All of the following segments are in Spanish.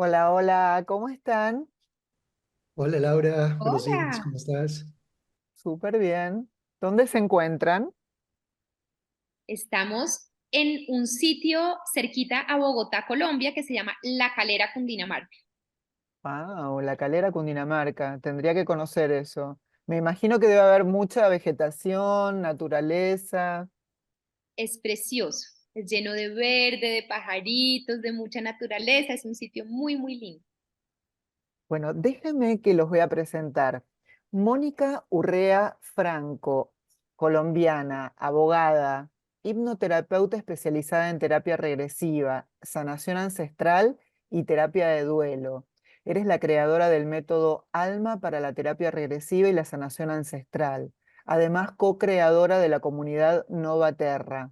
Hola, hola, ¿cómo están? Hola Laura, buenos días, Hola. ¿cómo estás? Súper bien. ¿Dónde se encuentran? Estamos en un sitio cerquita a Bogotá, Colombia, que se llama La Calera, Cundinamarca. Ah, o La Calera, Cundinamarca. Tendría que conocer eso. Me imagino que debe haber mucha vegetación, naturaleza. Es precioso, es lleno de verde, de pajaritos, de mucha naturaleza. Es un sitio muy, muy lindo. Bueno, déjenme que los voy a presentar. Mónica Urrea Franco, colombiana, abogada, hipnoterapeuta especializada en terapia regresiva, sanación ancestral y terapia de duelo. Eres la creadora del método ALMA para la terapia regresiva y la sanación ancestral. Además, co-creadora de la comunidad Nova Terra.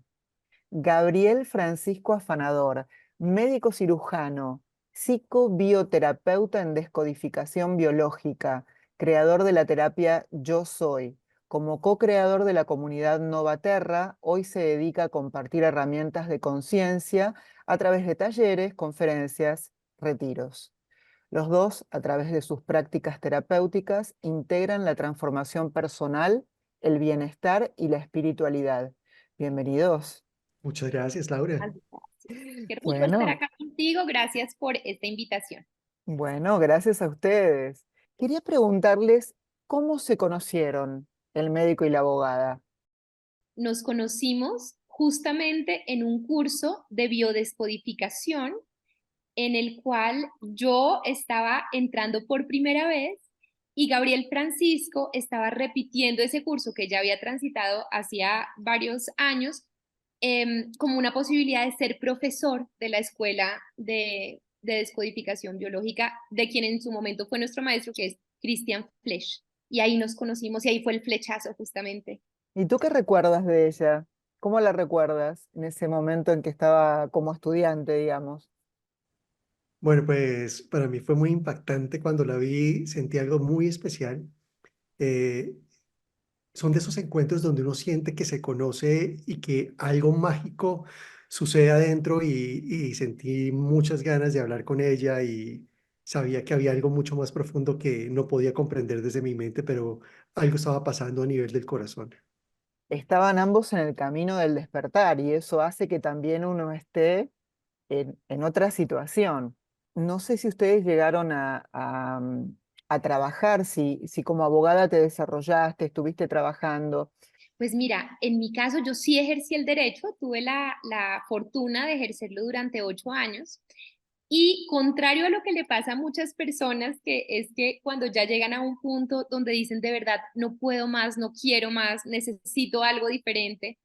Gabriel Francisco Afanador, médico cirujano, psicobioterapeuta en descodificación biológica, creador de la terapia Yo Soy. Como co-creador de la comunidad Novaterra, hoy se dedica a compartir herramientas de conciencia a través de talleres, conferencias, retiros. Los dos, a través de sus prácticas terapéuticas, integran la transformación personal, el bienestar y la espiritualidad. Bienvenidos. Muchas gracias Laura. Gracias. Qué rico estar Bueno, acá contigo. Gracias por esta invitación. bueno, gracias a ustedes. Quería preguntarles cómo se conocieron el médico y la abogada. Nos conocimos justamente en un curso de biodescodificación en el cual yo estaba entrando por primera vez y Gabriel Francisco estaba repitiendo ese curso que ya había transitado hacía varios años, como una posibilidad de ser profesor de la escuela de descodificación biológica, de quien en su momento fue nuestro maestro, que es Christian Flesch. Y ahí nos conocimos y ahí fue el flechazo justamente. ¿Y tú qué recuerdas de ella? ¿Cómo la recuerdas en ese momento en que estaba como estudiante, digamos? Bueno, pues para mí fue muy impactante cuando la vi, sentí algo muy especial. Eh, Son de esos encuentros donde uno siente que se conoce y que algo mágico sucede adentro y sentí muchas ganas de hablar con ella y sabía que había algo mucho más profundo que no podía comprender desde mi mente, pero algo estaba pasando a nivel del corazón. Estaban ambos en el camino del despertar y eso hace que también uno esté en otra situación. No sé si ustedes llegaron a trabajar, si como abogada te desarrollaste, estuviste trabajando. Pues mira, en mi caso yo sí ejercí el derecho, tuve la fortuna de ejercerlo durante 8 años y contrario a lo que le pasa a muchas personas, que es que cuando ya llegan a un punto donde dicen de verdad, no puedo más, no quiero más, necesito algo diferente,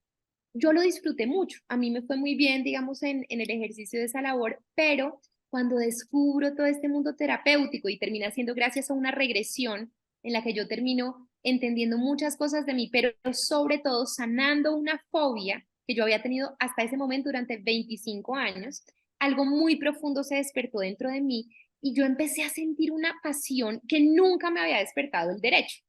yo lo disfruté mucho. A mí me fue muy bien, digamos, en el ejercicio de esa labor, pero cuando descubro todo este mundo terapéutico y termina siendo gracias a una regresión en la que yo termino entendiendo muchas cosas de mí, pero sobre todo sanando una fobia que yo había tenido hasta ese momento durante 25 años, algo muy profundo se despertó dentro de mí y yo empecé a sentir una pasión que nunca me había despertado el derecho.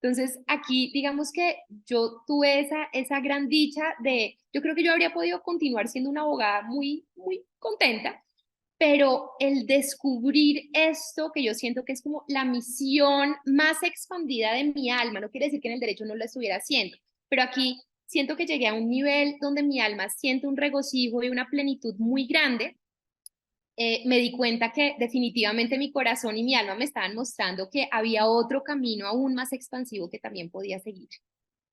Entonces, aquí digamos que yo tuve esa gran dicha de, yo creo que yo habría podido continuar siendo una abogada muy, muy contenta, pero el descubrir esto, que yo siento que es como la misión más expandida de mi alma, no quiere decir que en el derecho no lo estuviera haciendo, pero aquí siento que llegué a un nivel donde mi alma siente un regocijo y una plenitud muy grande. Me di cuenta que definitivamente mi corazón y mi alma me estaban mostrando que había otro camino aún más expansivo que también podía seguir.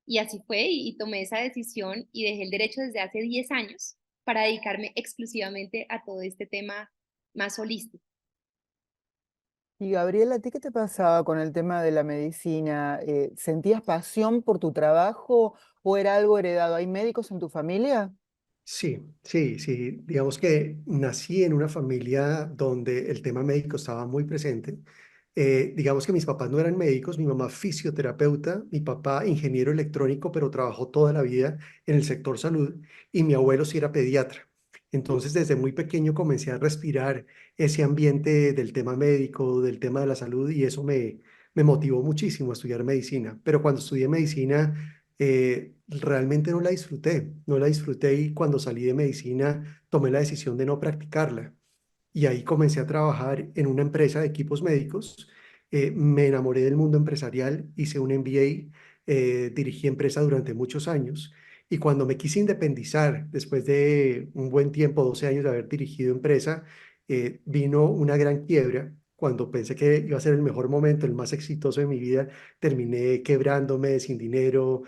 Y así fue, y tomé esa decisión y dejé el derecho desde hace 10 años para dedicarme exclusivamente a todo este tema más holístico. Y Gabriela, ¿a ti qué te pasaba con el tema de la medicina? ¿Sentías pasión por tu trabajo o era algo heredado? ¿Hay médicos en tu familia? Sí, sí, sí. Digamos que nací en una familia donde el tema médico estaba muy presente. Digamos que mis papás no eran médicos, mi mamá fisioterapeuta, mi papá ingeniero electrónico, pero trabajó toda la vida en el sector salud y mi abuelo sí era pediatra. Entonces, desde muy pequeño comencé a respirar ese ambiente del tema médico, del tema de la salud y eso me motivó muchísimo a estudiar medicina. Pero cuando estudié medicina realmente no la disfruté, no la disfruté y cuando salí de medicina tomé la decisión de no practicarla. y ahí comencé a trabajar en una empresa de equipos médicos. Me enamoré del mundo empresarial, hice un MBA, dirigí empresa durante muchos años y cuando me quise independizar, después de un buen tiempo, 12 años de haber dirigido empresa, vino una gran quiebra. Cuando pensé que iba a ser el mejor momento, el más exitoso de mi vida, terminé quebrándome, sin dinero,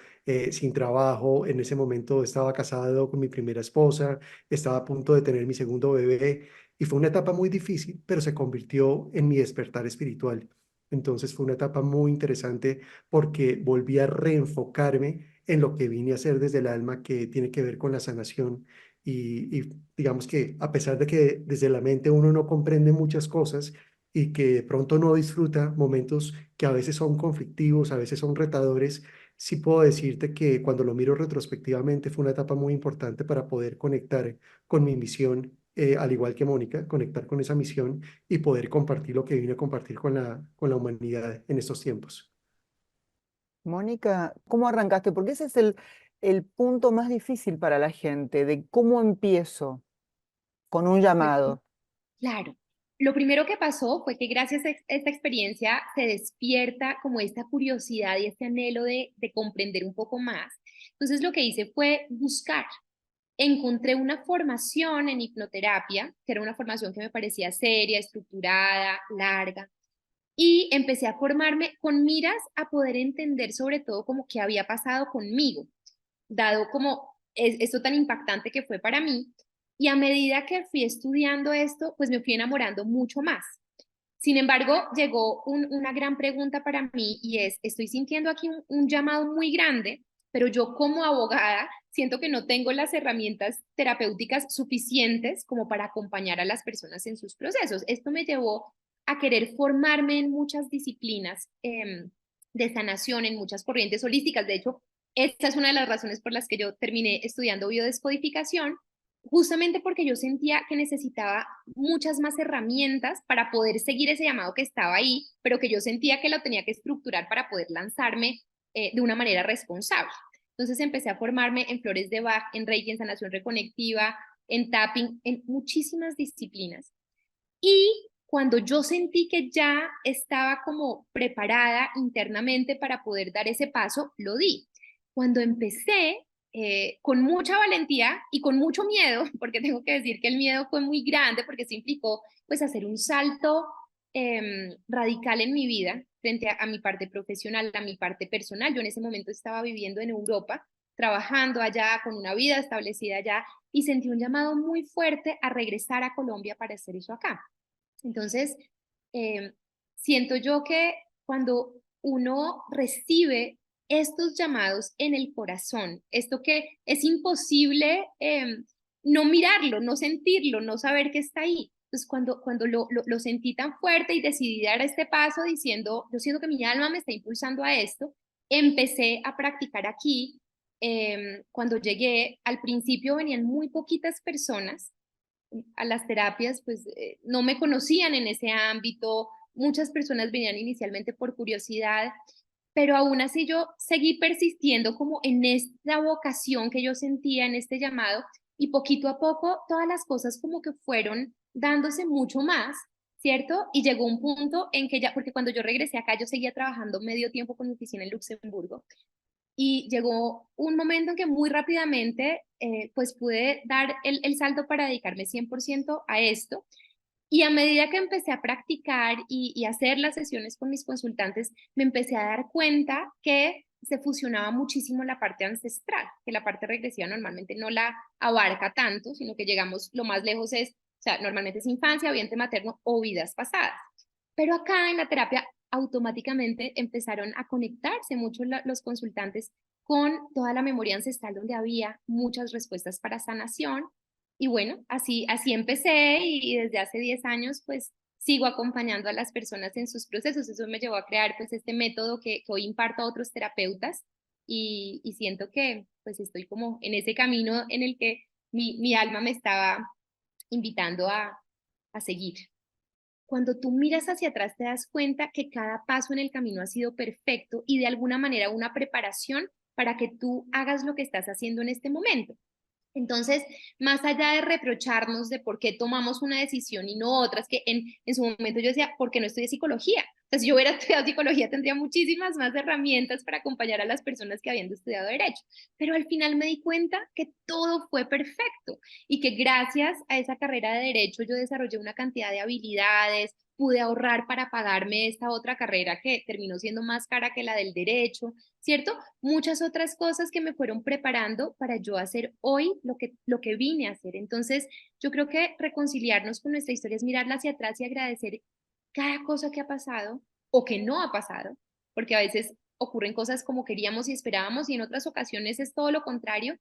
sin trabajo. En ese momento estaba casado con mi primera esposa, estaba a punto de tener mi segundo bebé y fue una etapa muy difícil, pero se convirtió en mi despertar espiritual. Entonces fue una etapa muy interesante porque volví a reenfocarme en lo que vine a hacer desde el alma, que tiene que ver con la sanación. Y digamos que a pesar de que desde la mente uno no comprende muchas cosas y que de pronto no disfruta momentos que a veces son conflictivos, a veces son retadores, sí puedo decirte que cuando lo miro retrospectivamente fue una etapa muy importante para poder conectar con mi misión, al igual que Mónica, conectar con esa misión y poder compartir lo que vine a compartir con la humanidad en estos tiempos. Mónica, ¿cómo arrancaste? Porque ese es el punto más difícil para la gente, de cómo empiezo con un Pues, llamado. claro. Lo primero que pasó fue que gracias a esta experiencia se despierta como esta curiosidad y este anhelo de comprender un poco más. Entonces lo que hice fue buscar. Encontré una formación en hipnoterapia, que era una formación que me parecía seria, estructurada, larga, y empecé a formarme con miras a poder entender sobre todo como qué había pasado conmigo, dado como esto tan impactante que fue para mí. Y a medida que fui estudiando esto, pues me fui enamorando mucho más. Sin embargo, llegó una gran pregunta para mí y es, estoy sintiendo aquí un llamado muy grande, pero yo como abogada siento que no tengo las herramientas terapéuticas suficientes como para acompañar a las personas en sus procesos. Esto me llevó a querer formarme en muchas disciplinas de sanación, en muchas corrientes holísticas. De hecho, esta es una de las razones por las que yo terminé estudiando biodescodificación, justamente porque yo sentía que necesitaba muchas más herramientas para poder seguir ese llamado que estaba ahí, pero que yo sentía que lo tenía que estructurar para poder lanzarme de una manera responsable. Entonces empecé a formarme en flores de Bach, en Reiki, en sanación reconectiva, en tapping, en muchísimas disciplinas. Y cuando yo sentí que ya estaba como preparada internamente para poder dar ese paso, lo di. Cuando empecé, con mucha valentía y con mucho miedo, porque tengo que decir que el miedo fue muy grande, porque eso implicó pues hacer un salto radical en mi vida frente a mi parte profesional, a mi parte personal. Yo en ese momento estaba viviendo en Europa, trabajando allá, con una vida establecida allá, y sentí un llamado muy fuerte a regresar a Colombia para hacer eso acá. Entonces, eh, siento yo que cuando uno recibe estos llamados en el corazón, esto que es imposible no mirarlo, no sentirlo, no saber que está ahí. Entonces, cuando lo sentí tan fuerte y decidí dar este paso diciendo, yo siento que mi alma me está impulsando a esto, empecé a practicar aquí. Cuando llegué, al principio venían muy poquitas personas a las terapias, pues no me conocían en ese ámbito, muchas personas venían inicialmente por curiosidad, pero aún así yo seguí persistiendo como en esta vocación que yo sentía, en este llamado, y poquito a poco todas las cosas como que fueron dándose mucho más, ¿cierto? Y llegó un punto en que ya, porque cuando yo regresé acá, yo seguía trabajando medio tiempo con mi oficina en Luxemburgo, y llegó un momento en que muy rápidamente pues pude dar el salto para dedicarme 100% a esto. Y a medida que empecé a practicar y hacer las sesiones con mis consultantes, me empecé a dar cuenta que se fusionaba muchísimo la parte ancestral, que la parte regresiva normalmente no la abarca tanto, sino que llegamos lo más lejos es, o sea, normalmente es infancia, vientre materno o vidas pasadas. Pero acá en la terapia automáticamente empezaron a conectarse mucho los consultantes con toda la memoria ancestral donde había muchas respuestas para sanación. Y bueno, así empecé y desde hace 10 años pues sigo acompañando a las personas en sus procesos. Eso me llevó a crear pues este método que hoy imparto a otros terapeutas y siento que pues estoy como en ese camino en el que mi alma me estaba invitando a seguir. Cuando tú miras hacia atrás te das cuenta que cada paso en el camino ha sido perfecto y de alguna manera una preparación para que tú hagas lo que estás haciendo en este momento. Entonces, más allá de reprocharnos de por qué tomamos una decisión y no otras, que en su momento yo decía, ¿por qué no estudié psicología? Entonces, si yo hubiera estudiado psicología, tendría muchísimas más herramientas para acompañar a las personas que habían estudiado derecho. Pero al final me di cuenta que todo fue perfecto y que gracias a esa carrera de derecho yo desarrollé una cantidad de habilidades, pude ahorrar para pagarme esta otra carrera que terminó siendo más cara que la del derecho, ¿cierto? Muchas otras cosas que me fueron preparando para yo hacer hoy lo que vine a hacer. Entonces, yo creo que reconciliarnos con nuestra historia es mirarla hacia atrás y agradecer cada cosa que ha pasado o que no ha pasado, porque a veces ocurren cosas como queríamos y esperábamos y en otras ocasiones es todo lo contrario,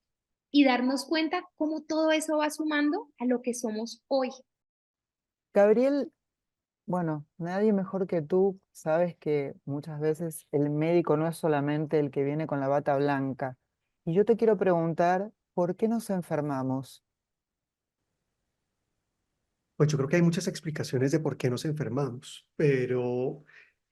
y darnos cuenta cómo todo eso va sumando a lo que somos hoy. Gabriel, bueno, nadie mejor que tú sabes que muchas veces el médico no es solamente el que viene con la bata blanca. Y yo te quiero preguntar, ¿por qué nos enfermamos? Pues yo creo que hay muchas explicaciones de por qué nos enfermamos, pero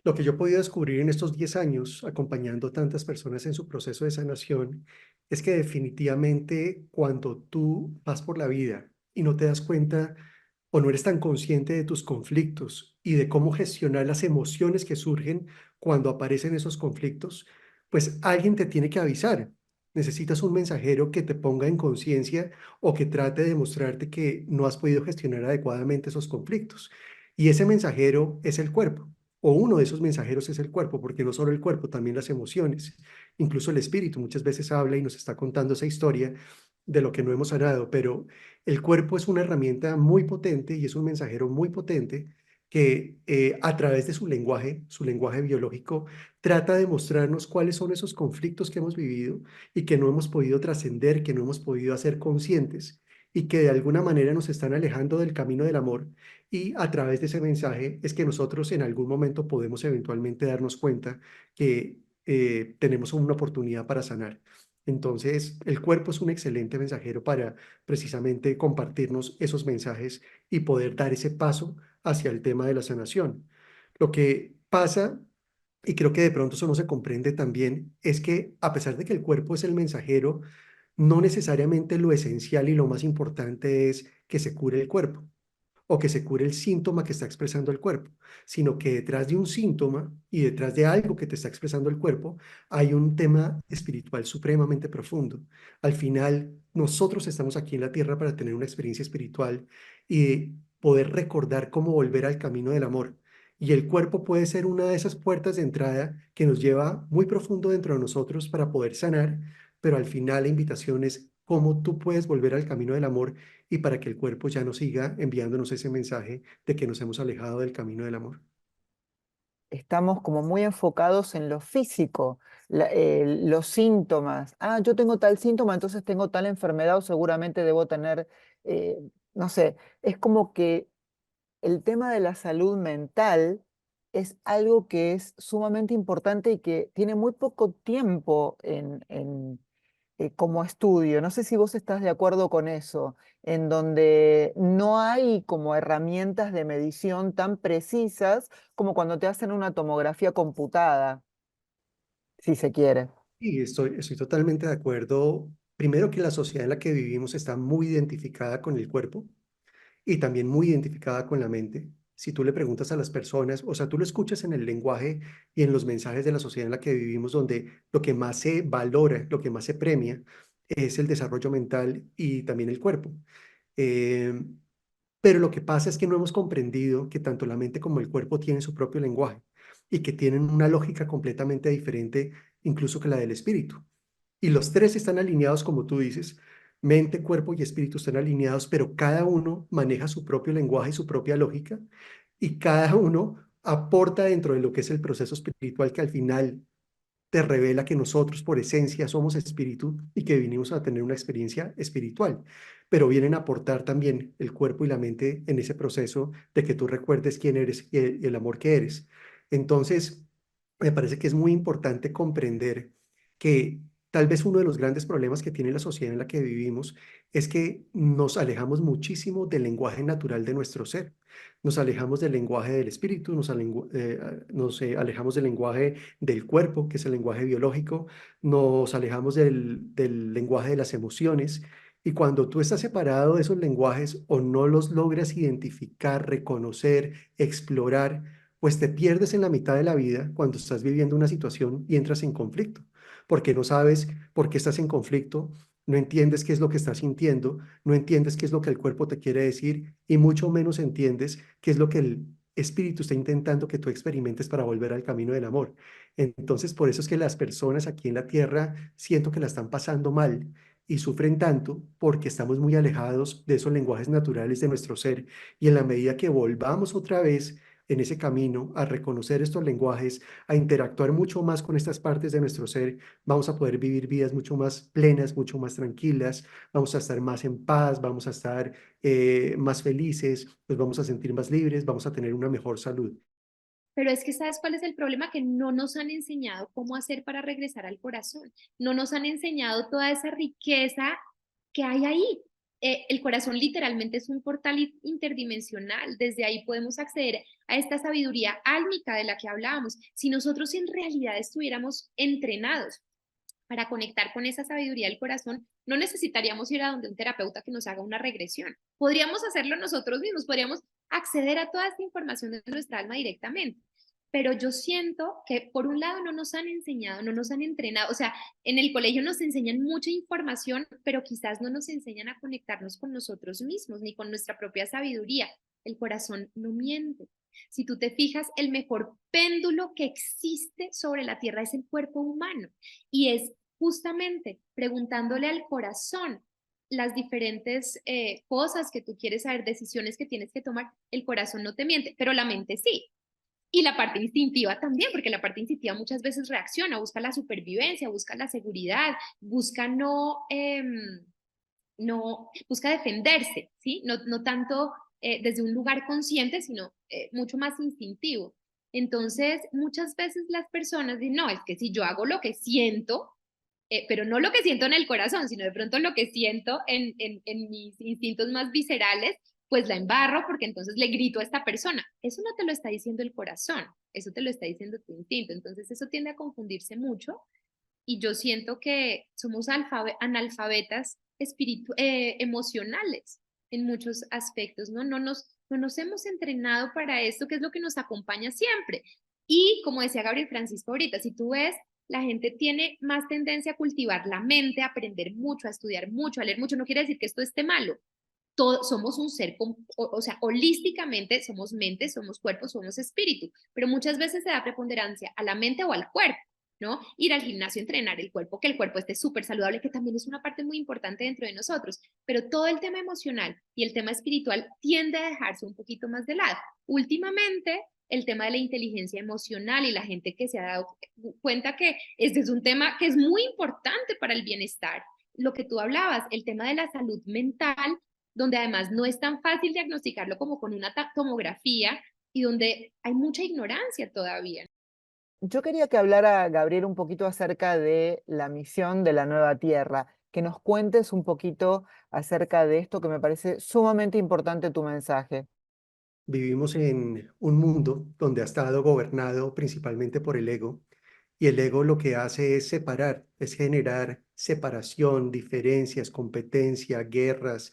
lo que yo he podido descubrir en estos 10 años, acompañando tantas personas en su proceso de sanación, es que definitivamente cuando tú vas por la vida y no te das cuenta o no eres tan consciente de tus conflictos y de cómo gestionar las emociones que surgen cuando aparecen esos conflictos, pues alguien te tiene que avisar. Necesitas un mensajero que te ponga en conciencia o que trate de mostrarte que no has podido gestionar adecuadamente esos conflictos. Y ese mensajero es el cuerpo, o uno de esos mensajeros es el cuerpo, porque no solo el cuerpo, también las emociones, incluso el espíritu muchas veces habla y nos está contando esa historia de lo que no hemos sanado, pero el cuerpo es una herramienta muy potente y es un mensajero muy potente que a través de su lenguaje biológico, trata de mostrarnos cuáles son esos conflictos que hemos vivido y que no hemos podido trascender, que no hemos podido hacer conscientes y que de alguna manera nos están alejando del camino del amor. Y a través de ese mensaje es que nosotros en algún momento podemos eventualmente darnos cuenta que tenemos una oportunidad para sanar. Entonces, el cuerpo es un excelente mensajero para precisamente compartirnos esos mensajes y poder dar ese paso hacia el tema de la sanación. Lo que pasa, y creo que de pronto eso no se comprende también, es que a pesar de que el cuerpo es el mensajero, no necesariamente lo esencial y lo más importante es que se cure el cuerpo o que se cure el síntoma que está expresando el cuerpo, sino que detrás de un síntoma y detrás de algo que te está expresando el cuerpo, hay un tema espiritual supremamente profundo. Al final, nosotros estamos aquí en la tierra para tener una experiencia espiritual y poder recordar cómo volver al camino del amor. Y el cuerpo puede ser una de esas puertas de entrada que nos lleva muy profundo dentro de nosotros para poder sanar, pero al final la invitación es cómo tú puedes volver al camino del amor y para que el cuerpo ya no siga enviándonos ese mensaje de que nos hemos alejado del camino del amor. Estamos como muy enfocados en lo físico, los síntomas. Ah, yo tengo tal síntoma, entonces tengo tal enfermedad o seguramente debo tener, eh, no sé, es como que el tema de la salud mental es algo que es sumamente importante y que tiene muy poco tiempo como estudio. No sé si vos estás de acuerdo con eso, en donde no hay como herramientas de medición tan precisas como cuando te hacen una tomografía computada, si se quiere. Y estoy totalmente de acuerdo. Primero que la sociedad en la que vivimos está muy identificada con el cuerpo y también muy identificada con la mente. Si tú le preguntas a las personas, o sea, tú lo escuchas en el lenguaje y en los mensajes de la sociedad en la que vivimos, donde lo que más se valora, lo que más se premia, es el desarrollo mental y también el cuerpo. Eh, Pero lo que pasa es que no hemos comprendido que tanto la mente como el cuerpo tienen su propio lenguaje y que tienen una lógica completamente diferente incluso que la del espíritu. Y los tres están alineados, como tú dices, mente, cuerpo y espíritu están alineados, pero cada uno maneja su propio lenguaje y su propia lógica y cada uno aporta dentro de lo que es el proceso espiritual que al final te revela que nosotros por esencia somos espíritu y que vinimos a tener una experiencia espiritual, pero vienen a aportar también el cuerpo y la mente en ese proceso de que tú recuerdes quién eres y el amor que eres. Entonces, me parece que es muy importante comprender que tal vez uno de los grandes problemas que tiene la sociedad en la que vivimos es que nos alejamos muchísimo del lenguaje natural de nuestro ser. Nos alejamos del lenguaje del espíritu, nos alejamos del lenguaje del cuerpo, que es el lenguaje biológico, nos alejamos del lenguaje de las emociones Y cuando tú estás separado de esos lenguajes o no los logras identificar, reconocer, explorar, pues te pierdes en la mitad de la vida cuando estás viviendo una situación y entras en conflicto, porque no sabes por qué estás en conflicto, no entiendes qué es lo que estás sintiendo, no entiendes qué es lo que el cuerpo te quiere decir y mucho menos entiendes qué es lo que el espíritu está intentando que tú experimentes para volver al camino del amor. Entonces, por eso es que las personas aquí en la tierra siento que la están pasando mal y sufren tanto porque estamos muy alejados de esos lenguajes naturales de nuestro ser. Y en la medida que volvamos otra vez en ese camino a reconocer estos lenguajes, a interactuar mucho más con estas partes de nuestro ser, vamos a poder vivir vidas mucho más plenas, mucho más tranquilas, vamos a estar más en paz, vamos a estar más felices, nos vamos a sentir más libres, vamos a tener una mejor salud. Pero es que, ¿sabes cuál es el problema? Que no nos han enseñado cómo hacer para regresar al corazón. No nos han enseñado toda esa riqueza que hay ahí. El corazón literalmente es un portal interdimensional. Desde ahí podemos acceder a esta sabiduría álmica de la que hablábamos. Si nosotros en realidad estuviéramos entrenados para conectar con esa sabiduría del corazón, no necesitaríamos ir a donde un terapeuta que nos haga una regresión. Podríamos hacerlo nosotros mismos, podríamos acceder a toda esta información de nuestra alma directamente. Pero yo siento que por un lado no nos han enseñado, no nos han entrenado, o sea, en el colegio nos enseñan mucha información, pero quizás no nos enseñan a conectarnos con nosotros mismos ni con nuestra propia sabiduría. El corazón no miente. Si tú te fijas, el mejor péndulo que existe sobre la tierra es el cuerpo humano y es justamente preguntándole al corazón las diferentes cosas que tú quieres saber, decisiones que tienes que tomar. El corazón no te miente, pero la mente sí. Y la parte instintiva también, porque la parte instintiva muchas veces reacciona, busca la supervivencia, busca la seguridad, busca no busca defenderse, ¿sí? No tanto desde un lugar consciente, sino mucho más instintivo. Entonces, muchas veces las personas dicen, no, es que si yo hago lo que siento, pero no lo que siento en el corazón, sino de pronto lo que siento en mis instintos más viscerales, pues la embarro porque entonces le grito a esta persona. Eso no te lo está diciendo el corazón, eso te lo está diciendo tu instinto. Entonces eso tiende a confundirse mucho y yo siento que somos analfabetas emocionales en muchos aspectos, ¿no? No nos hemos entrenado para esto, que es lo que nos acompaña siempre. Y como decía Gabriel Francisco ahorita, si tú ves, la gente tiene más tendencia a cultivar la mente, a aprender mucho, a estudiar mucho, a leer mucho. No quiere decir que esto esté malo. Somos un ser, o sea, holísticamente somos mente, somos cuerpo, somos espíritu, pero muchas veces se da preponderancia a la mente o al cuerpo, ¿no? Ir al gimnasio, entrenar el cuerpo, que el cuerpo esté súper saludable, que también es una parte muy importante dentro de nosotros, pero todo el tema emocional y el tema espiritual tiende a dejarse un poquito más de lado. Últimamente, el tema de la inteligencia emocional y la gente que se ha dado cuenta que este es un tema que es muy importante para el bienestar. Lo que tú hablabas, el tema de la salud mental, donde además no es tan fácil diagnosticarlo como con una tomografía y donde hay mucha ignorancia todavía. Yo quería que hablara Gabriel un poquito acerca de la misión de la nueva Tierra, que nos cuentes un poquito acerca de esto que me parece sumamente importante tu mensaje. Vivimos en un mundo donde ha estado gobernado principalmente por el ego, y el ego lo que hace es separar, es generar separación, diferencias, competencia, guerras.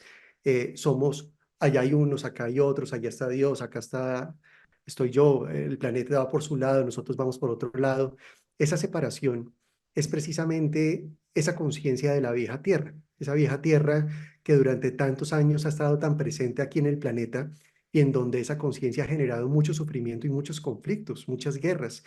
Allá hay unos, acá hay otros, allá está Dios, estoy yo, el planeta va por su lado, nosotros vamos por otro lado. Esa separación es precisamente esa conciencia de la vieja tierra, esa vieja tierra que durante tantos años ha estado tan presente aquí en el planeta y en donde esa conciencia ha generado mucho sufrimiento y muchos conflictos, muchas guerras,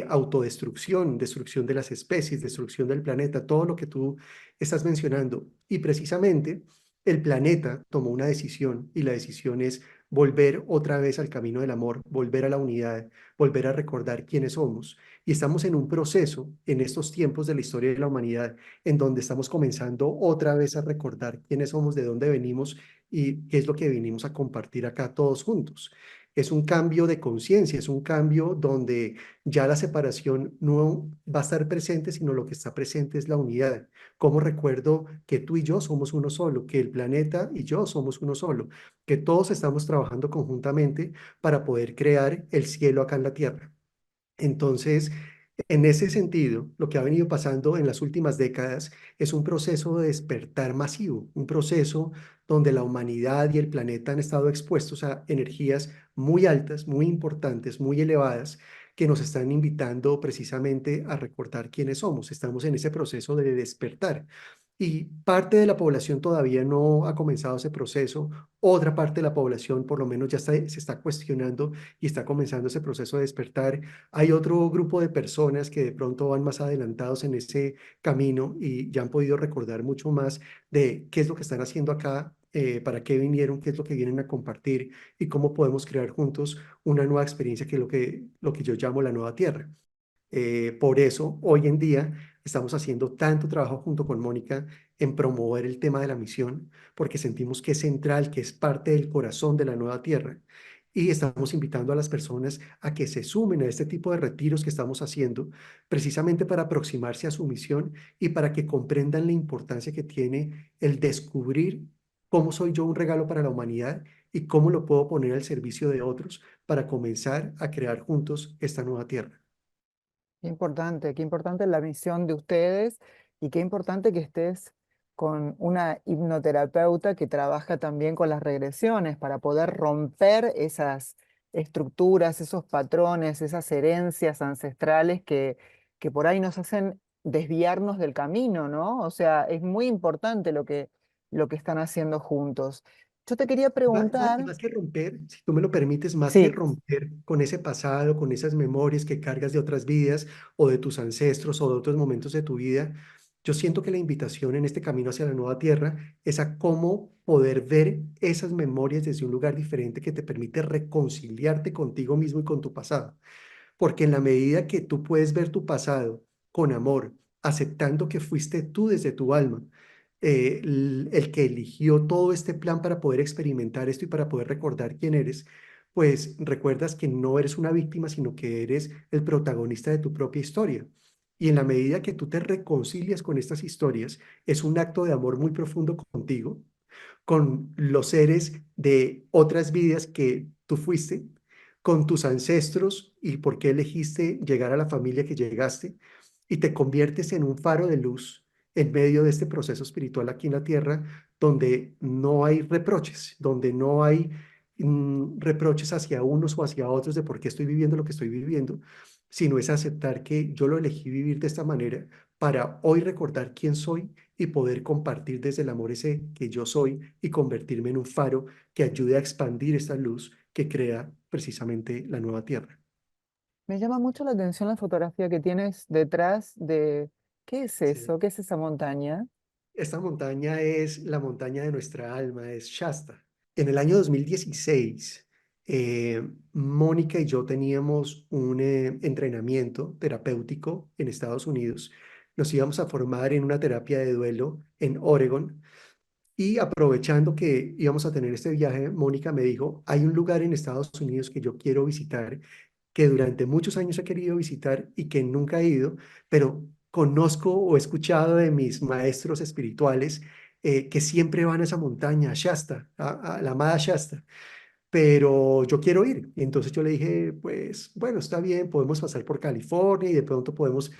autodestrucción, destrucción de las especies, destrucción del planeta, todo lo que tú estás mencionando. Y precisamente el planeta tomó una decisión y la decisión es volver otra vez al camino del amor, volver a la unidad, volver a recordar quiénes somos. Y estamos en un proceso en estos tiempos de la historia de la humanidad en donde estamos comenzando otra vez a recordar quiénes somos, de dónde venimos y qué es lo que venimos a compartir acá todos juntos. Es un cambio de conciencia, es un cambio donde ya la separación no va a estar presente, sino lo que está presente es la unidad. Como recuerdo que tú y yo somos uno solo, que el planeta y yo somos uno solo, que todos estamos trabajando conjuntamente para poder crear el cielo acá en la tierra. Entonces, En ese sentido, lo que ha venido pasando en las últimas décadas es un proceso de despertar masivo, un proceso donde la humanidad y el planeta han estado expuestos a energías muy altas, muy importantes, muy elevadas, que nos están invitando precisamente a recordar quiénes somos. Estamos en ese proceso de despertar. Y parte de la población todavía no ha comenzado ese proceso. Otra parte de la población por lo menos se está cuestionando y está comenzando ese proceso de despertar. Hay otro grupo de personas que de pronto van más adelantados en ese camino y ya han podido recordar mucho más de qué es lo que están haciendo acá, para qué vinieron, qué es lo que vienen a compartir y cómo podemos crear juntos una nueva experiencia que es lo que yo llamo la nueva tierra. Por eso, hoy en día, estamos haciendo tanto trabajo junto con Mónica en promover el tema de la misión, porque sentimos que es central, que es parte del corazón de la nueva tierra. Y estamos invitando a las personas a que se sumen a este tipo de retiros que estamos haciendo, precisamente para aproximarse a su misión y para que comprendan la importancia que tiene el descubrir cómo soy yo un regalo para la humanidad y cómo lo puedo poner al servicio de otros para comenzar a crear juntos esta nueva tierra. Qué importante la misión de ustedes y qué importante que estés con una hipnoterapeuta que trabaja también con las regresiones para poder romper esas estructuras, esos patrones, esas herencias ancestrales que por ahí nos hacen desviarnos del camino, ¿no? O sea, es muy importante lo que están haciendo juntos. Yo te quería Y preguntar, más que romper, si tú me lo permites, más que sí, romper con ese pasado, con esas memorias que cargas de otras vidas o de tus ancestros o de otros momentos de tu vida, yo siento que la invitación en este camino hacia la nueva tierra es a cómo poder ver esas memorias desde un lugar diferente que te permite reconciliarte contigo mismo y con tu pasado. Porque en la medida que tú puedes ver tu pasado con amor, aceptando que fuiste tú desde tu alma, el que eligió todo este plan para poder experimentar esto y para poder recordar quién eres, pues recuerdas que no eres una víctima, sino que eres el protagonista de tu propia historia. Y en la medida que tú te reconcilias con estas historias, es un acto de amor muy profundo contigo, con los seres de otras vidas que tú fuiste, con tus ancestros y por qué elegiste llegar a la familia que llegaste, y te conviertes en un faro de luz en medio de este proceso espiritual aquí en la tierra, donde no hay reproches, donde no hay reproches hacia unos o hacia otros de por qué estoy viviendo lo que estoy viviendo, sino es aceptar que yo lo elegí vivir de esta manera para hoy recordar quién soy y poder compartir desde el amor ese que yo soy y convertirme en un faro que ayude a expandir esta luz que crea precisamente la nueva tierra. me llama mucho la atención la fotografía que tienes detrás de, ¿qué es Sí. eso? ¿Qué es esa montaña? Esta montaña es la montaña de nuestra alma, es Shasta. En el año 2016, Mónica y yo teníamos un entrenamiento terapéutico en Estados Unidos. Nos íbamos a formar en una terapia de duelo en Oregon. Y aprovechando que íbamos a tener este viaje, Mónica me dijo, hay un lugar en Estados Unidos que yo quiero visitar, que durante muchos años he querido visitar y que nunca he ido, pero conozco o he escuchado de mis maestros espirituales, que siempre van a esa montaña, a Shasta, a la amada Shasta, pero yo quiero ir. Y entonces yo le dije, pues bueno, está bien, podemos pasar por California y de pronto podemos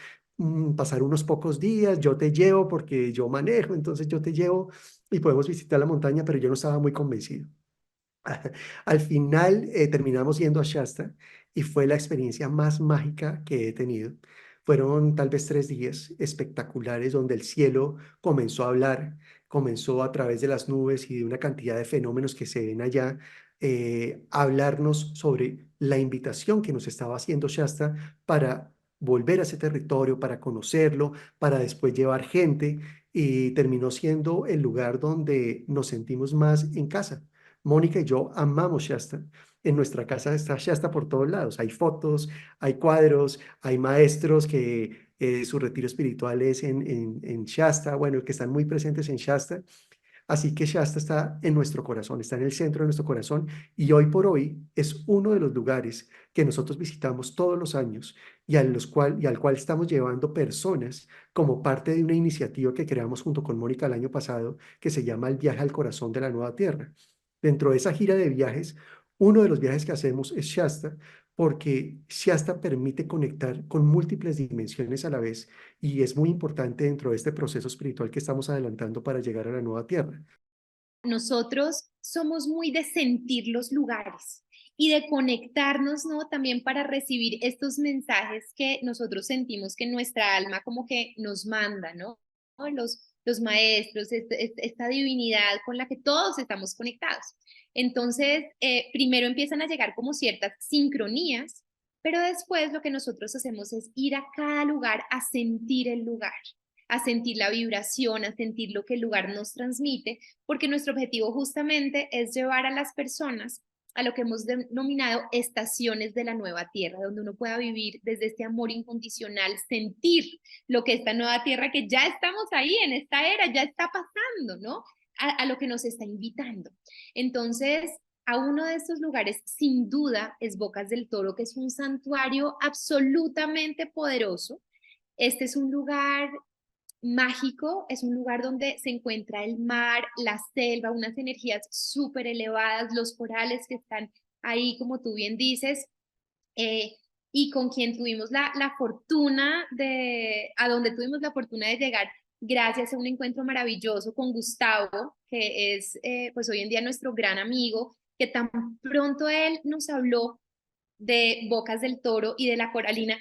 pasar unos pocos días, yo te llevo porque yo manejo, entonces yo te llevo y podemos visitar la montaña, pero yo no estaba muy convencido. Al final terminamos yendo a Shasta y fue la experiencia más mágica que he tenido. Fueron tal vez 3 días espectaculares donde el cielo comenzó a hablar, comenzó a través de las nubes y de una cantidad de fenómenos que se ven allá, a hablarnos sobre la invitación que nos estaba haciendo Shasta para volver a ese territorio, para conocerlo, para después llevar gente, y terminó siendo el lugar donde nos sentimos más en casa. Mónica y yo amamos Shasta. En nuestra casa está Shasta por todos lados. Hay fotos, hay cuadros, hay maestros que su retiro espiritual es en Shasta, bueno, que están muy presentes en Shasta. Así que Shasta está en nuestro corazón, está en el centro de nuestro corazón y hoy por hoy es uno de los lugares que nosotros visitamos todos los años y al cual estamos llevando personas como parte de una iniciativa que creamos junto con Mónica el año pasado que se llama El viaje al corazón de la nueva tierra. Dentro de esa gira de viajes, Uno de los viajes que hacemos es Shasta, porque Shasta permite conectar con múltiples dimensiones a la vez y es muy importante dentro de este proceso espiritual que estamos adelantando para llegar a la nueva tierra. Nosotros somos muy de sentir los lugares y de conectarnos, ¿no? También para recibir estos mensajes que nosotros sentimos que nuestra alma como que nos manda, ¿no? Los maestros, esta divinidad con la que todos estamos conectados. Entonces, primero empiezan a llegar como ciertas sincronías, pero después lo que nosotros hacemos es ir a cada lugar a sentir el lugar, a sentir la vibración, a sentir lo que el lugar nos transmite, porque nuestro objetivo justamente es llevar a las personas a lo que hemos denominado estaciones de la nueva tierra, donde uno pueda vivir desde este amor incondicional, sentir lo que esta nueva tierra, que ya estamos ahí en esta era, ya está pasando, ¿no? A lo que nos está invitando. Entonces, a uno de estos lugares, sin duda, es Bocas del Toro, que es un santuario absolutamente poderoso. Este es un lugar mágico, es un lugar donde se encuentra el mar, la selva, unas energías súper elevadas, los corales que están ahí, como tú bien dices, eh, y con quien tuvimos la fortuna a donde tuvimos la fortuna de llegar gracias a un encuentro maravilloso con Gustavo, que es pues hoy en día nuestro gran amigo, que tan pronto él nos habló de Bocas del Toro y de la Coralina,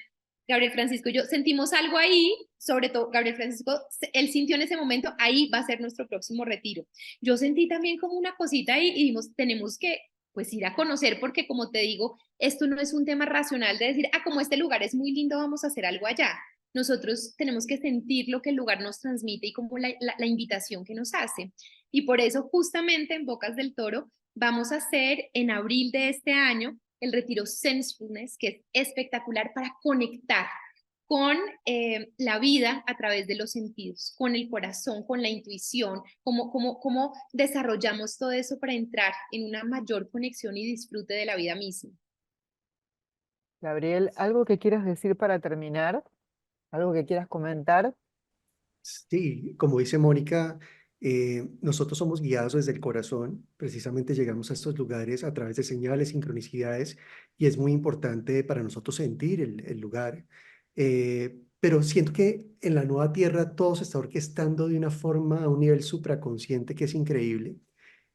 Gabriel Francisco y yo sentimos algo ahí, sobre todo Gabriel Francisco, él sintió en ese momento, ahí va a ser nuestro próximo retiro. Yo sentí también como una cosita ahí y dijimos, tenemos que pues ir a conocer, porque como te digo, esto no es un tema racional de decir, ah, como este lugar es muy lindo, vamos a hacer algo allá. Nosotros tenemos que sentir lo que el lugar nos transmite y como la invitación que nos hace. Y por eso justamente en Bocas del Toro vamos a hacer en abril de este año el retiro Sensefulness, que es espectacular para conectar con la vida a través de los sentidos, con el corazón, con la intuición, cómo desarrollamos todo eso para entrar en una mayor conexión y disfrute de la vida misma. Gabriel, ¿algo que quieras decir para terminar? ¿Algo que quieras comentar? Sí, como dice Mónica, nosotros somos guiados desde el corazón, precisamente llegamos a estos lugares a través de señales, sincronicidades, y es muy importante para nosotros sentir el lugar. Pero siento que en la nueva tierra todo se está orquestando de una forma a un nivel supraconsciente que es increíble.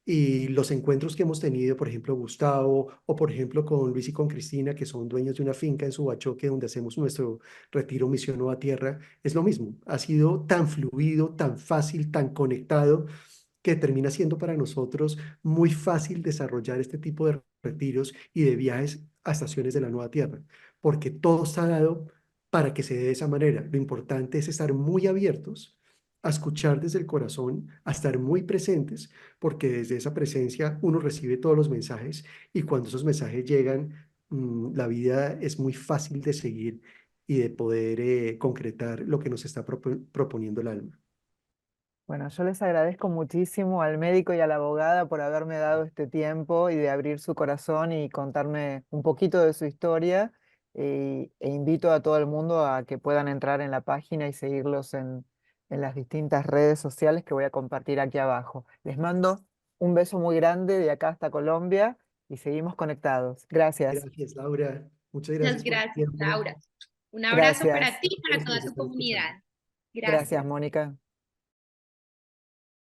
Y los encuentros que hemos tenido, por ejemplo, Gustavo, o por ejemplo con Luis y con Cristina, que son dueños de una finca en Subachoque, donde hacemos nuestro retiro Misión Nueva Tierra, es lo mismo. Ha sido tan fluido, tan fácil, tan conectado, que termina siendo para nosotros muy fácil desarrollar este tipo de retiros y de viajes a estaciones de la Nueva Tierra, porque todo está dado para que se dé de esa manera. Lo importante es estar muy abiertos a escuchar desde el corazón, a estar muy presentes, porque desde esa presencia uno recibe todos los mensajes y cuando esos mensajes llegan, la vida es muy fácil de seguir y de poder concretar lo que nos está proponiendo el alma. Bueno, yo les agradezco muchísimo al médico y a la abogada por haberme dado este tiempo y de abrir su corazón y contarme un poquito de su historia. E invito a todo el mundo a que puedan entrar en la página y seguirlos en las distintas redes sociales que voy a compartir aquí abajo. Les mando un beso muy grande de acá hasta Colombia y seguimos conectados. Gracias. Gracias, Laura. Muchas Muchas gracias por tu gracias, tiempo. Laura. Un abrazo para Gracias. ti y Todos para los que toda nos tu están escuchando. comunidad. Gracias, Gracias. Mónica.